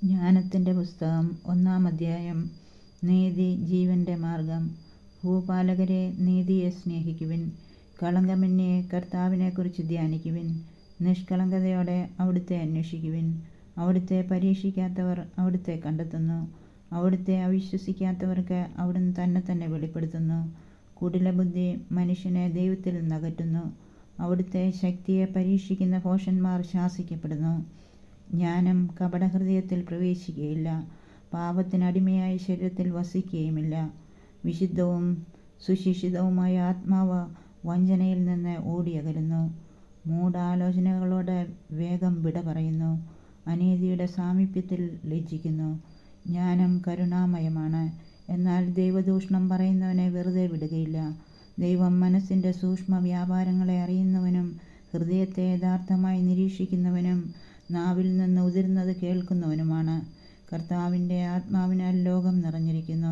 ജ്ഞാനത്തിൻ്റെ പുസ്തകം 1-ാം അധ്യായം. നീതി ജീവൻ്റെ മാർഗം. ഭൂപാലകരെ, നീതിയെ സ്നേഹിക്കുവിൻ. കളങ്കമന്യേ കർത്താവിനെക്കുറിച്ച് ധ്യാനിക്കുവിൻ. നിഷ്കളങ്കതയോടെ അവിടുത്തെ അന്വേഷിക്കുവിൻ. അവിടുത്തെ പരീക്ഷിക്കാത്തവർ അവിടുത്തെ കണ്ടെത്തുന്നു. അവിടുത്തെ അവിശ്വസിക്കാത്തവർക്ക് അവിടുന്ന് തന്നെ വെളിപ്പെടുത്തുന്നു. കുടിലബുദ്ധി മനുഷ്യനെ ദൈവത്തിൽ നിന്നകറ്റുന്നു. അവിടുത്തെ ശക്തിയെ പരീക്ഷിക്കുന്ന ഭോഷന്മാർ ശാസിക്കപ്പെടുന്നു. ജ്ഞാനം കപടഹൃദയത്തിൽ പ്രവേശിക്കുകയില്ല. പാപത്തിനടിമയായ ശരീരത്തിൽ വസിക്കുകയുമില്ല. വിശുദ്ധവും സുശിക്ഷിതവുമായ ആത്മാവ് വഞ്ചനയിൽ നിന്ന് ഓടിയകലുന്നു. മൂഢാലോചനകളോട് വേഗം വിട പറയുന്നു. അനീതിയുടെ സാമീപ്യത്തിൽ ലജ്ജിക്കുന്നു. ജ്ഞാനം കരുണാമയമാണ്, എന്നാൽ ദൈവദൂഷണം പറയുന്നവനെ വെറുതെ വിടുകയില്ല. ദൈവം മനസ്സിൻ്റെ സൂക്ഷ്മ വ്യാപാരങ്ങളെ അറിയുന്നവനും ഹൃദയത്തെ യഥാർത്ഥമായി നിരീക്ഷിക്കുന്നവനും നാവിൽ നിന്ന് ഉതിരുന്നത് കേൾക്കുന്നവനുമാണ്. കർത്താവിൻ്റെ ആത്മാവിനാൽ ലോകം നിറഞ്ഞിരിക്കുന്നു.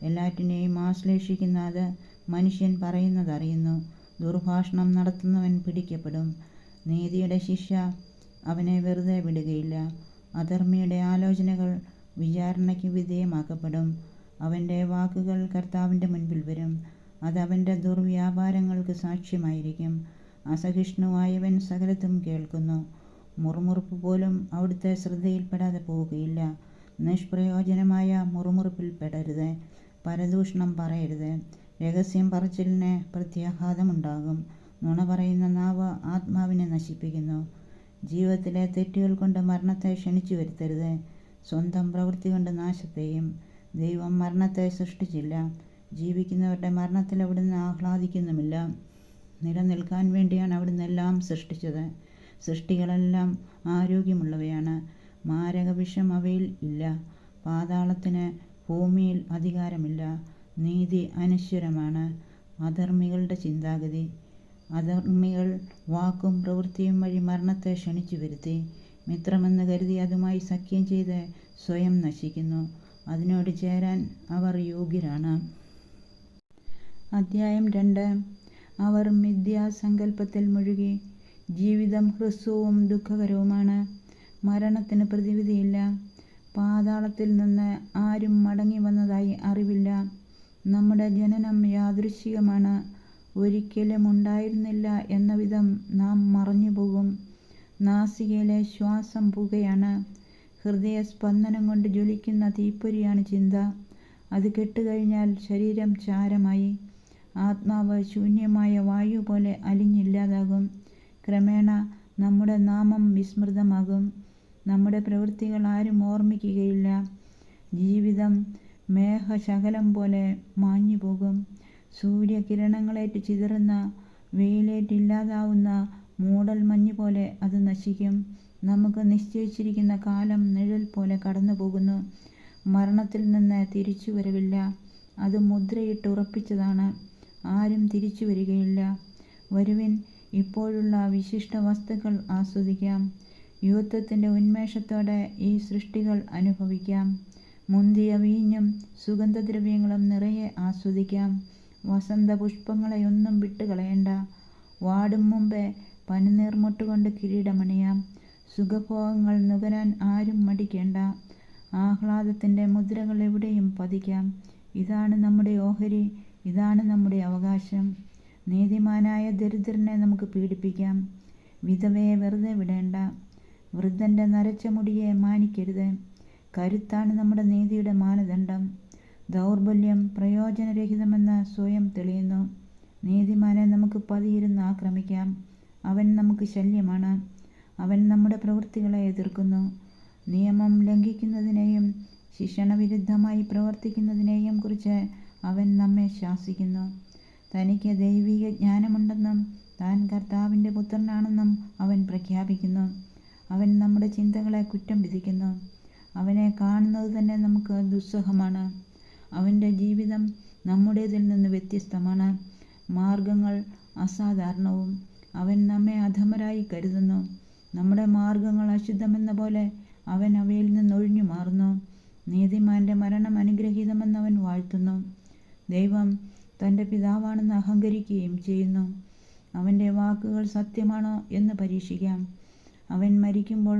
എല്ലാറ്റിനെയും ആശ്ലേഷിക്കുന്ന അത് മനുഷ്യൻ പറയുന്നതറിയുന്നു. ദുർഭാഷണം നടത്തുന്നവൻ പിടിക്കപ്പെടും. നീതിയുടെ ശിക്ഷ അവനെ വെറുതെ വിടുകയില്ല. അധർമ്മിയുടെ ആലോചനകൾ വിചാരണയ്ക്ക് വിധേയമാക്കപ്പെടും. അവൻ്റെ വാക്കുകൾ കർത്താവിൻ്റെ മുൻപിൽ വരും. അത് അവൻ്റെ ദുർവ്യാപാരങ്ങൾക്ക് സാക്ഷ്യമായിരിക്കും. അസഹിഷ്ണുവായവൻ സകലത്തും കേൾക്കുന്നു. മുറുമുറുപ്പ് പോലും അവിടുത്തെ ശ്രദ്ധയിൽപ്പെടാതെ പോവുകയില്ല. നിഷ്പ്രയോജനമായ മുറുമുറുപ്പിൽ പെടരുത്. പരദൂഷണം പറയരുത്. രഹസ്യം പറച്ചിലിന് പ്രത്യാഘാതമുണ്ടാകും. നുണ പറയുന്ന നാവ് ആത്മാവിനെ നശിപ്പിക്കുന്നു. ജീവിതത്തിലെ തെറ്റുകൾ കൊണ്ട് മരണത്തെ ക്ഷണിച്ചു വരുത്തരുത്. സ്വന്തം പ്രവൃത്തി കൊണ്ട് നാശത്തെയും. ദൈവം മരണത്തെ സൃഷ്ടിച്ചില്ല. ജീവിക്കുന്നവരുടെ മരണത്തിൽ അവിടുന്ന് ആഹ്ലാദിക്കുന്നുമില്ല. നിലനിൽക്കാൻ വേണ്ടിയാണ് അവിടുന്ന് എല്ലാം സൃഷ്ടിച്ചത്. സൃഷ്ടികളെല്ലാം ആരോഗ്യമുള്ളവയാണ്. മാരകവിഷം അവയിൽ ഇല്ല. പാതാളത്തിന് ഭൂമിയിൽ അധികാരമില്ല. നീതി അനശ്വരമാണ്. അധർമ്മികളുടെ ചിന്താഗതി. അധർമ്മികൾ വാക്കും പ്രവൃത്തിയും വഴി മരണത്തെ ക്ഷണിച്ചു വരുത്തി. മിത്രമെന്ന് കരുതി അതുമായി സഖ്യം ചെയ്ത് സ്വയം നശിക്കുന്നു. അതിനോട് ചേരാൻ അവർ യോഗ്യരാണ്. അധ്യായം 2. അവർ മിഥ്യാസങ്കല്പത്തിൽ മുഴുകി. ജീവിതം ഹ്രസ്വവും ദുഃഖകരവുമാണ്. മരണത്തിന് പ്രതിവിധിയില്ല. പാതാളത്തിൽ നിന്ന് ആരും മടങ്ങി വന്നതായി അറിവില്ല. നമ്മുടെ ജനനം യാദൃച്ഛികമാണ്. ഒരിക്കലും ഉണ്ടായിരുന്നില്ല എന്ന വിധം നാം മറഞ്ഞുപോകും. നാസികയിലെ ശ്വാസം പുകയാണ്. ഹൃദയസ്പന്ദനം കൊണ്ട് ജ്വലിക്കുന്ന തീപ്പൊരിയാണ് ചിന്ത. അത് കെട്ടുകഴിഞ്ഞാൽ ശരീരം ചാരമായി. ആത്മാവ് ശൂന്യമായ വായു പോലെ അലിഞ്ഞില്ലാതാകും. ക്രമേണ നമ്മുടെ നാമം വിസ്മൃതമാകും. നമ്മുടെ പ്രവൃത്തികൾ ആരും ഓർമ്മിക്കുകയില്ല. ജീവിതം മേഘശകലം പോലെ മാഞ്ഞുപോകും. സൂര്യകിരണങ്ങളേറ്റ് ചിതറുന്ന, വെയിലേറ്റില്ലാതാവുന്ന മൂടൽ മഞ്ഞ് പോലെ അത് നശിക്കും. നമുക്ക് നിശ്ചയിച്ചിരിക്കുന്ന കാലം നിഴൽ പോലെ കടന്നു പോകുന്നു. മരണത്തിൽ നിന്ന് തിരിച്ചുവരവില്ല. അത് മുദ്രയിട്ട് ഉറപ്പിച്ചതാണ്. ആരും തിരിച്ചു വരികയില്ല. വരുവിൻ, ഇപ്പോഴുള്ള വിശിഷ്ട വസ്തുക്കൾ ആസ്വദിക്കാം. യുവത്വത്തിൻ്റെ ഉന്മേഷത്തോടെ ഈ സൃഷ്ടികൾ അനുഭവിക്കാം. മുന്തിയ വീഞ്ഞും സുഗന്ധദ്രവ്യങ്ങളും നിറയെ ആസ്വദിക്കാം. വസന്തപുഷ്പങ്ങളെയൊന്നും വിട്ടുകളയണ്ട. വാടും മുമ്പേ പനിനീർമൊട്ടുകൊണ്ട് കിരീടമണിയാം. സുഖഭോഗങ്ങൾ നുകരാൻ ആരും മടിക്കേണ്ട. ആഹ്ലാദത്തിൻ്റെ മുദ്രകൾ എവിടെയും പതിക്കാം. ഇതാണ് നമ്മുടെ ഓഹരി. ഇതാണ് നമ്മുടെ അവകാശം. നീതിമാനായ ദരിദ്രനെ നമുക്ക് പീഡിപ്പിക്കാം. വിധവയെ വെറുതെ വിടേണ്ട. വൃദ്ധൻ്റെ നരച്ച മുടിയെ മാനിക്കരുത്. കരുത്താണ് നമ്മുടെ നീതിയുടെ മാനദണ്ഡം. ദൗർബല്യം പ്രയോജനരഹിതമെന്ന് സ്വയം തെളിയുന്നു. നീതിമാനെ നമുക്ക് പതിയിരുന്ന് ആക്രമിക്കാം. അവൻ നമുക്ക് ശല്യമാണ്. അവൻ നമ്മുടെ പ്രവൃത്തികളെ എതിർക്കുന്നു. നിയമം ലംഘിക്കുന്നതിനെയും ശിക്ഷണവിരുദ്ധമായി പ്രവർത്തിക്കുന്നതിനെയും കുറിച്ച് അവൻ നമ്മെ ശാസിക്കുന്നു. തനിക്ക് ദൈവിക ജ്ഞാനമുണ്ടെന്നും താൻ കർത്താവിൻ്റെ പുത്രനാണെന്നും അവൻ പ്രഖ്യാപിക്കുന്നു. അവൻ നമ്മുടെ ചിന്തകളെ കുറ്റം വിധിക്കുന്നു. അവനെ കാണുന്നത് തന്നെ നമുക്ക് ദുസ്സഹമാണ്. അവൻ്റെ ജീവിതം നമ്മുടേതിൽ നിന്ന് വ്യത്യസ്തമാണ്. മാർഗങ്ങൾ അസാധാരണവും. അവൻ നമ്മെ അധമരായി കരുതുന്നു. നമ്മുടെ മാർഗങ്ങൾ അശുദ്ധമെന്ന പോലെ അവൻ അവയിൽ നിന്നൊഴിഞ്ഞു മാറുന്നു. നീതിമാൻ്റെ മരണം അനുഗ്രഹീതമെന്ന് അവൻ വാഴ്ത്തുന്നു. ദൈവം തൻ്റെ പിതാവാണെന്ന് അഹങ്കരിക്കുകയും ചെയ്യുന്നു. അവൻ്റെ വാക്കുകൾ സത്യമാണോ എന്ന് പരീക്ഷിക്കാം. അവൻ മരിക്കുമ്പോൾ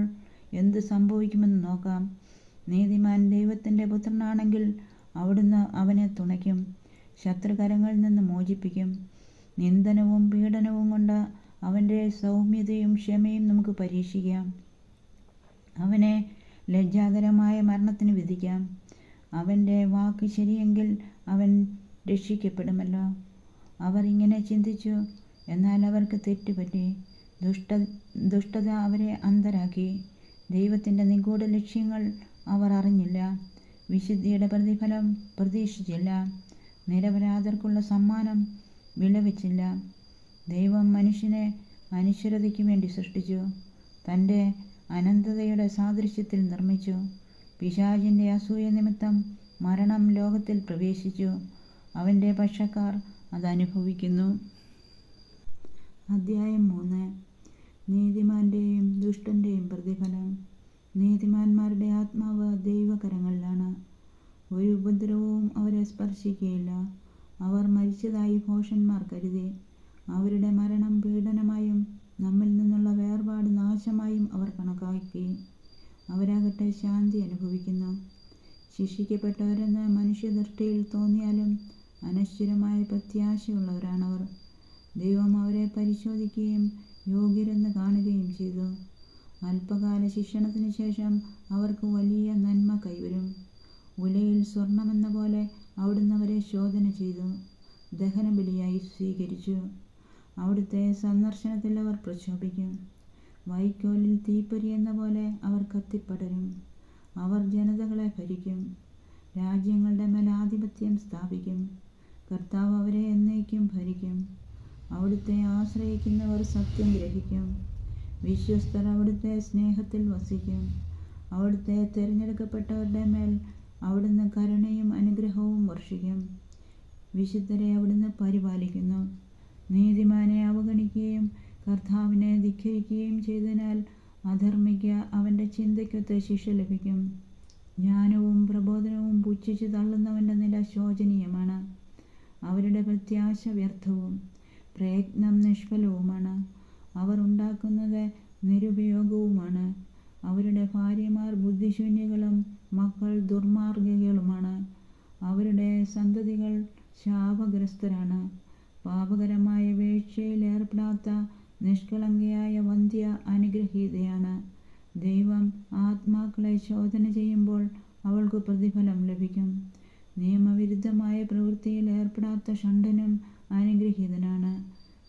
എന്ത് സംഭവിക്കുമെന്ന് നോക്കാം. നീതിമാൻ ദൈവത്തിൻ്റെ പുത്രനാണെങ്കിൽ അവിടുന്ന് അവനെ തുണയ്ക്കും, ശത്രുകരങ്ങളിൽ നിന്ന് മോചിപ്പിക്കും. നിന്ദനവും പീഡനവും കൊണ്ട് അവൻ്റെ സൗമ്യതയും ക്ഷമയും നമുക്ക് പരീക്ഷിക്കാം. അവനെ ലജ്ജാകരമായ മരണത്തിന് വിധിക്കാം. അവൻ്റെ വാക്ക് ശരിയെങ്കിൽ അവൻ രക്ഷിക്കപ്പെടുമല്ലോ. അവർ ഇങ്ങനെ ചിന്തിച്ചു, എന്നാൽ അവർക്ക് തെറ്റുപറ്റി. ദുഷ്ടത അവരെ അന്ധരാക്കി. ദൈവത്തിൻ്റെ നിഗൂഢ ലക്ഷ്യങ്ങൾ അവർ അറിഞ്ഞില്ല. വിശുദ്ധിയുടെ പ്രതിഫലം പ്രതീക്ഷിച്ചില്ല. നിരപരാധർക്കുള്ള സമ്മാനം വിലവെച്ചില്ല. ദൈവം മനുഷ്യനെ അനശ്വരതയ്ക്ക് വേണ്ടി സൃഷ്ടിച്ചു. തൻ്റെ അനന്തതയുടെ സാദൃശ്യത്തിൽ നിർമ്മിച്ചു. പിശാചിൻ്റെ അസൂയ നിമിത്തം മരണം ലോകത്തിൽ പ്രവേശിച്ചു. അവൻ്റെ പക്ഷക്കാർ അതനുഭവിക്കുന്നു. അധ്യായം 3. നീതിമാന്റെയും ദുഷ്ടൻ്റെയും പ്രതിഫലം. നീതിമാന്മാരുടെ ആത്മാവ് ദൈവകരങ്ങളിലാണ്. ഒരു ഉപദ്രവവും അവരെ സ്പർശിക്കുകയില്ല. അവർ മരിച്ചതായി ഭോഷന്മാർ കരുതി. അവരുടെ മരണം പീഡനമായും നമ്മിൽ നിന്നുള്ള വേർപാട് നാശമായും അവർ കണക്കാക്കി. അവരാകട്ടെ ശാന്തി അനുഭവിക്കുന്നു. ശിക്ഷിക്കപ്പെട്ടവരെന്ന് മനുഷ്യദൃഷ്ടിയിൽ തോന്നിയാലും അനശ്വരമായ പ്രത്യാശയുള്ളവരാണവർ. ദൈവം അവരെ പരിശോധിക്കുകയും യോഗ്യരെന്ന് കാണുകയും ചെയ്തു. അല്പകാല ശിക്ഷണത്തിന് ശേഷം അവർക്ക് വലിയ നന്മ കൈവരും. ഉലയിൽ സ്വർണമെന്ന പോലെ അവിടുന്ന് അവരെ ശോധന ചെയ്തു, ദഹനബലിയായി സ്വീകരിച്ചു. അവിടുത്തെ സന്ദർശനത്തിൽ അവർ പ്രക്ഷോഭിക്കും. വൈക്കോലിൽ തീപ്പൊരി എന്ന പോലെ അവർ കത്തിപ്പടരും. അവർ ജനതകളെ ഭരിക്കും, രാജ്യങ്ങളുടെ മേൽ ആധിപത്യം സ്ഥാപിക്കും. കർത്താവ് അവരെ എന്നേക്കും ഭരിക്കും. അവിടുത്തെ ആശ്രയിക്കുന്നവർ സത്യം ഗ്രഹിക്കും. വിശ്വസ്തർ അവിടുത്തെ സ്നേഹത്തിൽ വസിക്കും. അവിടുത്തെ തിരഞ്ഞെടുക്കപ്പെട്ടവരുടെ മേൽ അവിടുന്ന് കരുണയും അനുഗ്രഹവും വർഷിക്കും. വിശുദ്ധരെ അവിടുന്ന് പരിപാലിക്കുന്നു. നീതിമാനെ അവഗണിക്കുകയും കർത്താവിനെ ധിക്കരിക്കുകയും ചെയ്തതിനാൽ അധർമ്മിക്ക് അവൻ്റെ ചിന്തയ്ക്കൊത്ത് ശിക്ഷ ലഭിക്കും. ജ്ഞാനവും പ്രബോധനവും പുച്ഛിച്ചു തള്ളുന്നവൻ്റെ നില ശോചനീയമാണ്. അവരുടെ പ്രത്യാശ വ്യർത്ഥവും പ്രയത്നം നിഷ്ഫലവുമാണ്. അവർ ഉണ്ടാക്കുന്നത് നിരുപയോഗവുമാണ്. അവരുടെ ഭാര്യമാർ ബുദ്ധിശൂന്യകളും മക്കൾ ദുർമാർഗികളുമാണ്. അവരുടെ സന്തതികൾ ശാപഗ്രസ്തരാണ്. പാപകരമായ വീഴ്ചയിൽ ഏർപ്പെടാത്ത നിഷ്കളങ്കയായ വന്ധ്യ അനുഗ്രഹീതയാണ്. ദൈവം ആത്മാക്കളെ ശോധന ചെയ്യുമ്പോൾ അവൾക്ക് പ്രതിഫലം ലഭിക്കും. നിയമവിരുദ്ധമായ പ്രവൃത്തിയിൽ ഏർപ്പെടാത്ത ഷണ്ഡനും അനുഗ്രഹീതനാണ്.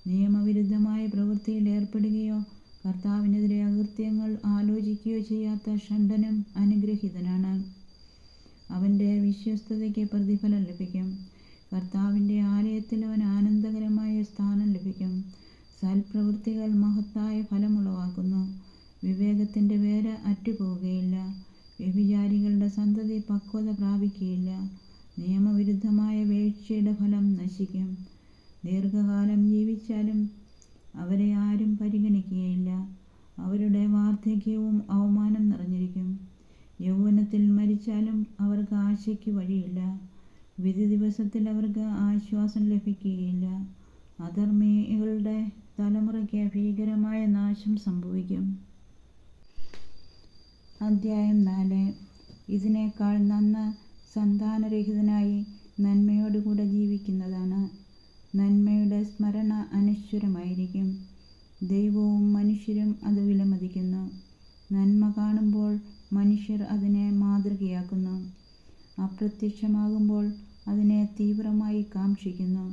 നിയമവിരുദ്ധമായ പ്രവൃത്തിയിൽ ഏർപ്പെടുകയോ കർത്താവിനെതിരെ അകൃത്യങ്ങൾ ആലോചിക്കുകയോ ചെയ്യാത്ത ഷണ്ഡനും അനുഗ്രഹീതനാണ്. അവൻ്റെ വിശ്വസ്തതയ്ക്ക് പ്രതിഫലം ലഭിക്കും. കർത്താവിൻ്റെ ആലയത്തിൽ അവൻ ആനന്ദകരമായ സ്ഥാനം ലഭിക്കും. സൽപ്രവൃത്തികൾ മഹത്തായ ഫലമുളവാക്കുന്നു. വിവേകത്തിൻ്റെ വേര് അറ്റുപോവുകയില്ല. വ്യഭിചാരികളുടെ സന്തതി പക്വത പ്രാപിക്കുകയില്ല. നിയമവിരുദ്ധമായ വീഴ്ചയുടെ ഫലം നശിക്കും. ദീർഘകാലം ജീവിച്ചാലും അവരെ ആരും പരിഗണിക്കുകയില്ല. അവരുടെ വാർദ്ധക്യവും അവമാനം നിറഞ്ഞിരിക്കും. യൗവനത്തിൽ മരിച്ചാലും അവർക്ക് ആശയ്ക്ക് വഴിയില്ല. വിധി ദിവസത്തിൽ അവർക്ക് ആശ്വാസം ലഭിക്കുകയില്ല. അധർമ്മികളുടെ തലമുറയ്ക്ക് ഭീകരമായ നാശം സംഭവിക്കും. അധ്യായം 4. ഇതിനേക്കാൾ നന്ന് സന്താനരഹിതനായി നന്മയോടുകൂടെ ജീവിക്കുന്നതാണ്. നന്മയുടെ സ്മരണ അനശ്വരമായിരിക്കും. ദൈവവും മനുഷ്യരും അത് വിലമതിക്കുന്നു. നന്മ കാണുമ്പോൾ മനുഷ്യർ അതിനെ മാതൃകയാക്കുന്നു. അപ്രത്യക്ഷമാകുമ്പോൾ അതിനെ തീവ്രമായി കാക്ഷിക്കുന്നു.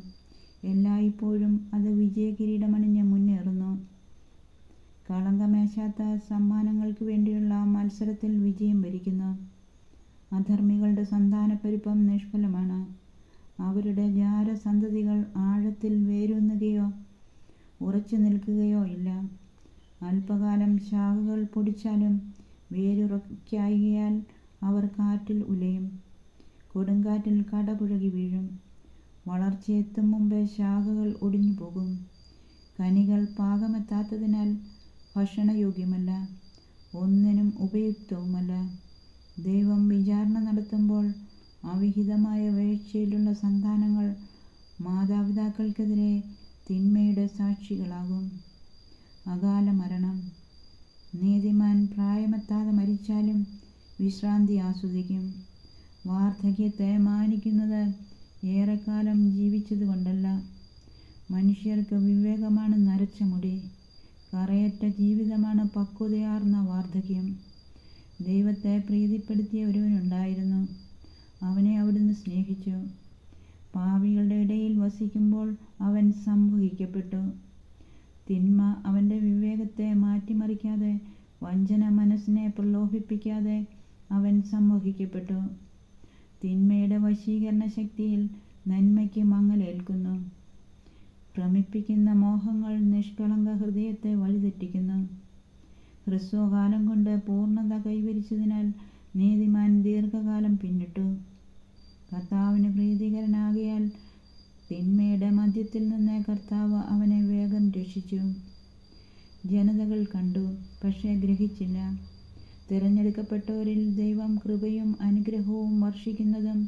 എല്ലായ്പ്പോഴും അത് വിജയകിരീടമണിഞ്ഞ് മുന്നേറുന്നു. കളങ്കമേശാത്ത സമ്മാനങ്ങൾക്ക് വേണ്ടിയുള്ള മത്സരത്തിൽ വിജയം വരിക്കുന്നു. അധർമ്മികളുടെ സന്താനപ്പെരുപ്പം നിഷ്ഫലമാണ്. അവരുടെ ജാരസന്തതികൾ ആഴത്തിൽ വേരൂന്നുകയോ ഉറച്ചു നിൽക്കുകയോ ഇല്ല. അല്പകാലം ശാഖകൾ പൊടിച്ചാലും വേരുറയ്ക്കായികയാൽ അവർ കാറ്റിൽ ഉലയും. കൊടുങ്കാറ്റിൽ കടപുഴകി വീഴും. വളർച്ചയെത്തും മുമ്പേ ശാഖകൾ ഒടിഞ്ഞു പോകും. കനികൾ പാകമെത്താത്തതിനാൽ ഭക്ഷണയോഗ്യമല്ല, ഒന്നിനും ഉപയുക്തവുമല്ല. ദൈവം വിചാരണ നടത്തുമ്പോൾ അവിഹിതമായ വീഴ്ചയിലുള്ള സന്താനങ്ങൾ മാതാപിതാക്കൾക്കെതിരെ തിന്മയുടെ സാക്ഷികളാകും. അകാല മരണം. നീതിമാൻ പ്രായമെത്താതെ മരിച്ചാലും വിശ്രാന്തി ആസ്വദിക്കും. വാർദ്ധക്യത്തെ മാനിക്കുന്നത് ഏറെക്കാലം ജീവിച്ചതുകൊണ്ടല്ല. മനുഷ്യർക്ക് വിവേകമാണ് നരച്ച മുടി, കറയറ്റ ജീവിതമാണ് പക്വതയാർന്ന വാർദ്ധക്യം. ദൈവത്തെ പ്രീതിപ്പെടുത്തിയ ഒരുവനുണ്ടായിരുന്നു. അവനെ അവിടുന്ന് സ്നേഹിച്ചു. പാപികളുടെ ഇടയിൽ വസിക്കുമ്പോൾ അവൻ സംവഹിക്കപ്പെട്ടു. തിന്മ അവൻ്റെ വിവേകത്തെ മാറ്റിമറിക്കാതെ, വഞ്ചന മനസ്സിനെ പ്രലോഭിപ്പിക്കാതെ അവൻ സംവഹിക്കപ്പെട്ടു. തിന്മയുടെ വശീകരണ ശക്തിയിൽ നന്മയ്ക്ക് മങ്ങലേൽക്കുന്നു. ഭ്രമിപ്പിക്കുന്ന മോഹങ്ങൾ നിഷ്കളങ്ക ഹൃദയത്തെ വഴിതെറ്റിക്കുന്നു. ഹ്രസ്വകാലം കൊണ്ട് പൂർണ്ണത കൈവരിച്ചതിനാൽ നീതിമാൻ ദീർഘകാലം പിന്നിട്ടു. കർത്താവിന് പ്രീതികരനാകയാൽ തിന്മയുടെ മധ്യത്തിൽ നിന്ന് കർത്താവ് അവനെ വേഗം രക്ഷിച്ചു. ജനതകൾ കണ്ടു, പക്ഷേ ഗ്രഹിച്ചില്ല. തിരഞ്ഞെടുക്കപ്പെട്ടവരിൽ ദൈവം കൃപയും അനുഗ്രഹവും വർഷിക്കുന്നതും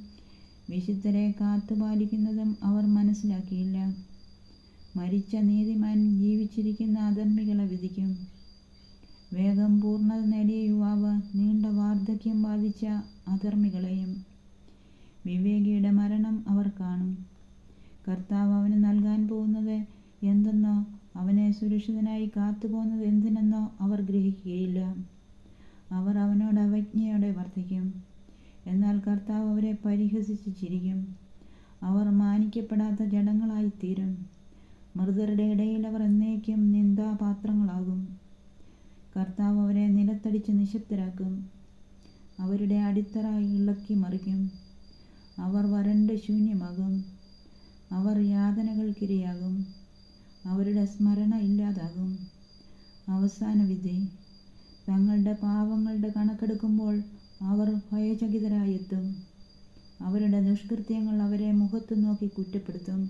വിശുദ്ധരെ കാത്തുപാലിക്കുന്നതും അവർ മനസ്സിലാക്കിയില്ല. മരിച്ച നീതിമാൻ ജീവിച്ചിരിക്കുന്ന അധർമ്മികളെ വിധിക്കും. വേഗം പൂർണ്ണത നേടിയ യുവാവ് നീണ്ട വാർദ്ധക്യം ബാധിച്ച അധർമ്മികളെയും. വിവേകിയുടെ മരണം അവർ കാണും. കർത്താവ് അവന് നൽകാൻ പോകുന്നത് എന്തെന്നോ അവനെ സുരക്ഷിതനായി കാത്തുപോകുന്നത് എന്തിനെന്നോ അവർ ഗ്രഹിക്കുകയില്ല. അവർ അവനോട് അവജ്ഞയോടെ വർത്തിക്കും. എന്നാൽ കർത്താവ് അവരെ പരിഹസിച്ച് ചിരിക്കും. അവർ മാനിക്കപ്പെടാത്ത ജഡങ്ങളായിത്തീരും. മൃതരുടെ ഇടയിൽ അവർ എന്നേക്കും നിന്ദാപാത്രങ്ങളാകും. കർത്താവ് അവരെ നിലത്തടിച്ച് നിശബ്ദരാക്കും. അവരുടെ അടിത്തറ ഇളക്കി മറിക്കും. അവർ വരണ്ട് ശൂന്യമാകും. അവർ യാതനകൾക്കിരയാകും. അവരുടെ സ്മരണ ഇല്ലാതാകും. അവസാന വിധി. തങ്ങളുടെ പാപങ്ങളുടെ കണക്കെടുക്കുമ്പോൾ അവർ ഭയചകിതരായെത്തും. അവരുടെ ദുഷ്കൃത്യങ്ങൾ അവരെ മുഖത്തു നോക്കി കുറ്റപ്പെടുത്തും.